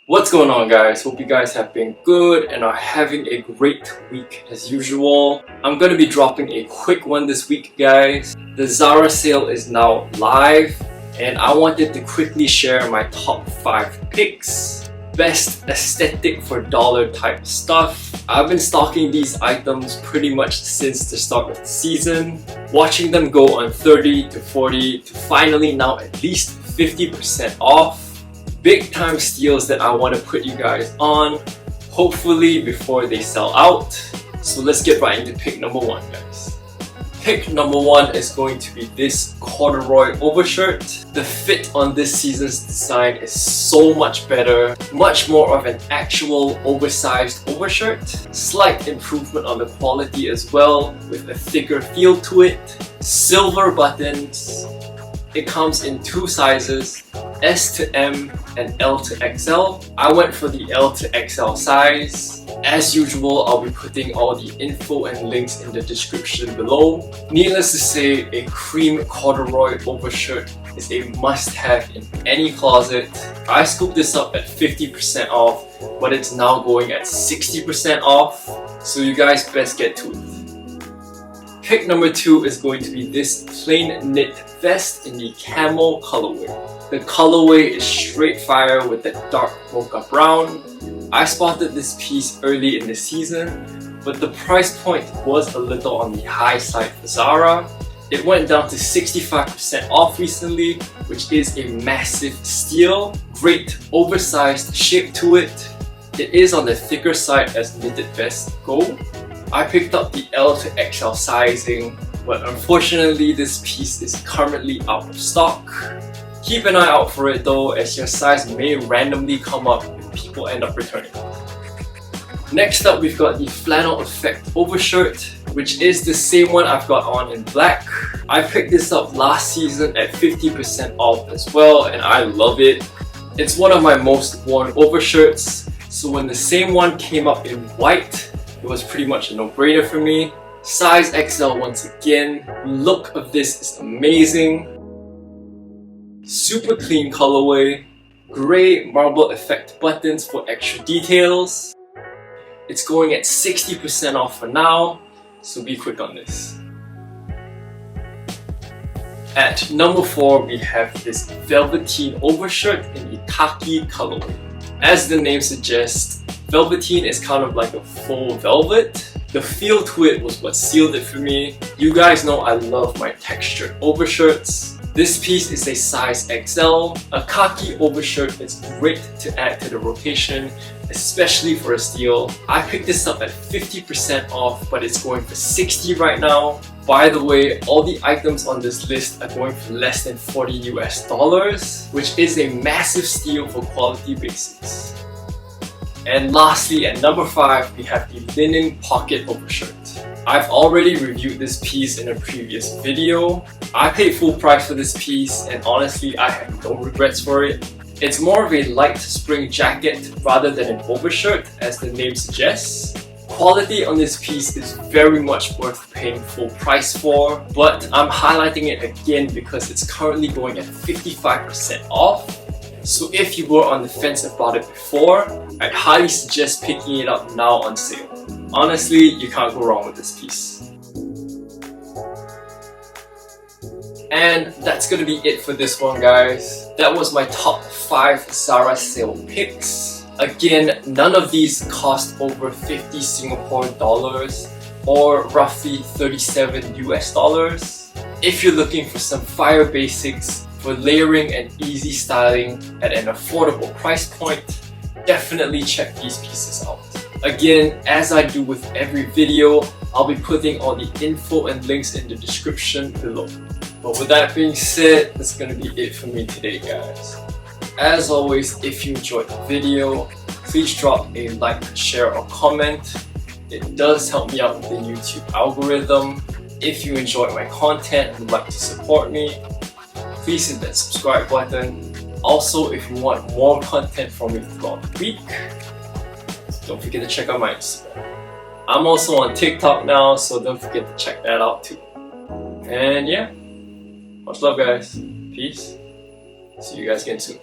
What's going on, guys? Hope you guys have been good and are having a great week as usual. I'm gonna be dropping a quick one this week, guys. The Zara sale is now live and I wanted to quickly share my top 5 picks. Best aesthetic for dollar type stuff. I've been stocking these items pretty much since the start of the season, watching them go on 30 to 40 to finally now at least 50% off. Big time steals that I want to put you guys on, hopefully before they sell out. So let's get right into pick number 1, guys. Pick number 1 is going to be this corduroy overshirt. The fit on this season's design is so much better, much more of an actual oversized overshirt. Slight improvement on the quality as well, with a thicker feel to it. Silver buttons. It comes in 2 sizes, S to M and L to XL. I went for the L to XL size. As usual, I'll be putting all the info and links in the description below. Needless to say, a cream corduroy overshirt is a must-have in any closet. I scooped this up at 50% off, but it's now going at 60% off, so you guys best get to it. Pick number 2 is going to be this plain knit vest in the camel colorway. The colorway is straight fire with that dark mocha brown. I spotted this piece early in the season, but the price point was a little on the high side for Zara. It went down to 65% off recently, which is a massive steal. Great oversized shape to it. It is on the thicker side as knitted vests go. I picked up the L to XL sizing, but unfortunately this piece is currently out of stock. Keep an eye out for it though, as your size may randomly come up if people end up returning. Next up, we've got the flannel effect overshirt, which is the same one I've got on in black. I picked this up last season at 50% off as well, and I love it. It's one of my most worn overshirts, so when the same one came up in white, it was pretty much a no-brainer for me. Size XL once again. Look of this is amazing. Super clean colorway. Grey marble effect buttons for extra details. It's going at 60% off for now, so be quick on this. At number 4, we have this velveteen overshirt in the khaki colorway. As the name suggests, velveteen is kind of like a faux velvet. The feel to it was what sealed it for me. You guys know I love my textured overshirts. This piece is a size XL. A khaki overshirt is great to add to the rotation, especially for a steal. I picked this up at 50% off, but it's going for 60 right now. By the way, all the items on this list are going for less than $40 US, which is a massive steal for quality basics. And lastly, at number 5, we have the linen pocket overshirt. I've already reviewed this piece in a previous video. I paid full price for this piece and honestly I have no regrets for it. It's more of a light spring jacket rather than an overshirt, as the name suggests. Quality on this piece is very much worth paying full price for, but I'm highlighting it again because it's currently going at 55% off. So if you were on the fence about it before, I'd highly suggest picking it up now on sale. Honestly, you can't go wrong with this piece. And that's gonna be it for this one, guys. That was my top 5 Zara sale picks. Again, none of these cost over 50 Singapore dollars or roughly 37 US dollars. If you're looking for some fire basics for layering and easy styling at an affordable price point, definitely check these pieces out. Again, as I do with every video, I'll be putting all the info and links in the description below. But with that being said, that's gonna be it for me today, guys. As always, if you enjoyed the video, please drop a like, share or comment. It does help me out with the YouTube algorithm. If you enjoyed my content and would like to support me, please hit that subscribe button. Also, if you want more content from me throughout the week, don't forget to check out my Instagram. I'm also on TikTok now, so don't forget to check that out too. And yeah, much love, guys. Peace. See you guys again soon.